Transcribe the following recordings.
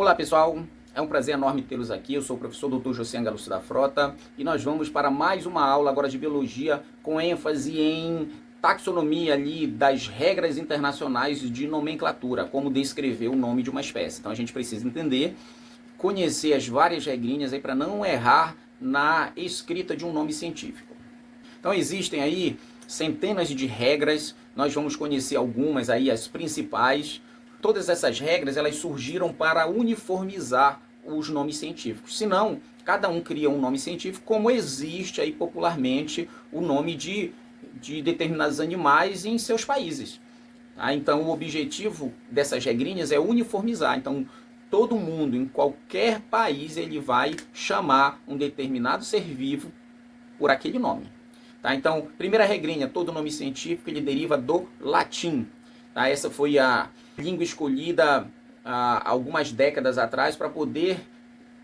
Olá pessoal, é um prazer enorme tê-los aqui. Eu sou o professor Dr. José Angalucci da Frota e nós vamos para mais uma aula agora de biologia com ênfase em taxonomia ali das regras internacionais de nomenclatura, como descrever o nome de uma espécie. Então a gente precisa entender, conhecer as várias regrinhas aí para não errar na escrita de um nome científico. Então existem aí centenas de regras, nós vamos conhecer algumas aí, as principais. Todas essas regras elas surgiram para uniformizar os nomes científicos. Senão, cada um cria um nome científico, como existe aí popularmente o nome de determinados animais em seus países. Tá? Então, o objetivo dessas regrinhas é uniformizar. Então, todo mundo, em qualquer país, ele vai chamar um determinado ser vivo por aquele nome. Tá? Então, primeira regrinha, todo nome científico ele deriva do latim. Tá? Essa foi a língua escolhida há algumas décadas atrás para poder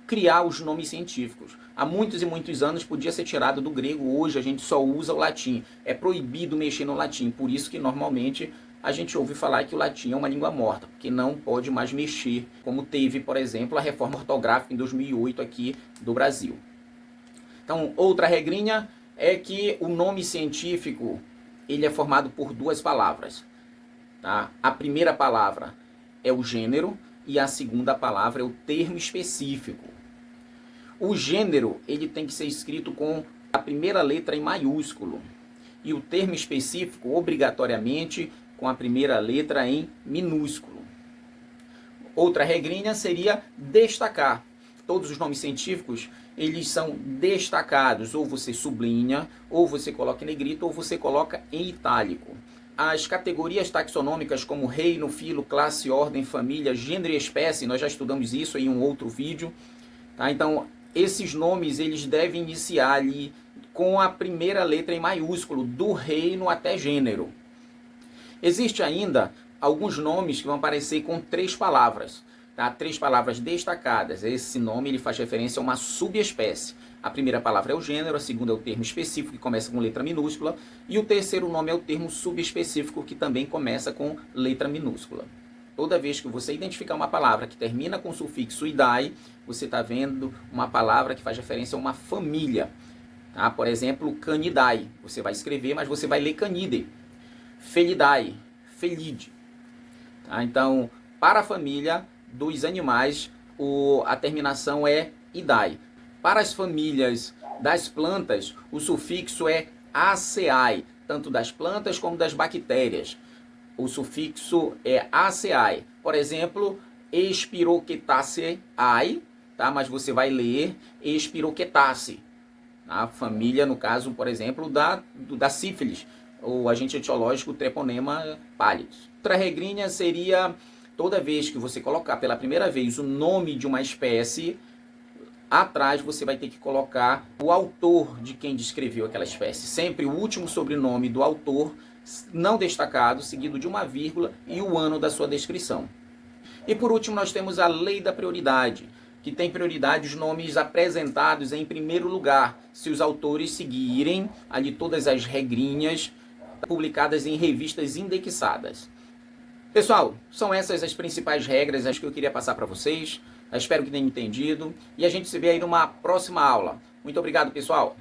criar os nomes científicos. Há muitos e muitos anos podia ser tirado do grego, hoje a gente só usa o latim. É proibido mexer no latim, por isso que normalmente a gente ouve falar que o latim é uma língua morta, porque não pode mais mexer, como teve, por exemplo, a reforma ortográfica em 2008 aqui do Brasil. Então, outra regrinha é que o nome científico ele é formado por duas palavras. Tá? A primeira palavra é o gênero e a segunda palavra é o termo específico. O gênero ele tem que ser escrito com a primeira letra em maiúsculo e o termo específico obrigatoriamente com a primeira letra em minúsculo. Outra regrinha seria destacar. Todos os nomes científicos eles são destacados, ou você sublinha, ou você coloca em negrito, ou você coloca em itálico. As categorias taxonômicas como reino, filo, classe, ordem, família, gênero e espécie, nós já estudamos isso em um outro vídeo. Tá? Então, esses nomes eles devem iniciar ali com a primeira letra em maiúsculo, do reino até gênero. Existe ainda alguns nomes que vão aparecer com 3 palavras. Tá? 3 palavras destacadas. Esse nome ele faz referência a uma subespécie. A primeira palavra é o gênero, a segunda é o termo específico, que começa com letra minúscula, e o terceiro nome é o termo subespecífico, que também começa com letra minúscula. Toda vez que você identificar uma palavra que termina com o sufixo idae, você está vendo uma palavra que faz referência a uma família. Tá? Por exemplo, canidae. Você vai escrever, mas você vai ler canide. Felidae, felide. Tá? Então, para a família dos animais, a terminação é idae. Para as famílias das plantas, o sufixo é aceae, tanto das plantas como das bactérias. O sufixo é aceae. Por exemplo, Espiroquetaceae, tá? Mas você vai ler Espiroquetaceae. A família, no caso, por exemplo, da sífilis, o agente etiológico Treponema pallidus. Outra regrinha seria, toda vez que você colocar pela primeira vez o nome de uma espécie, atrás você vai ter que colocar o autor de quem descreveu aquela espécie. Sempre o último sobrenome do autor, não destacado, seguido de uma vírgula e o ano da sua descrição. E por último nós temos a lei da prioridade, que tem prioridade os nomes apresentados em primeiro lugar, se os autores seguirem ali todas as regrinhas publicadas em revistas indexadas. Pessoal, são essas as principais regras que eu queria passar para vocês. Eu espero que tenham entendido. E a gente se vê aí numa próxima aula. Muito obrigado, pessoal.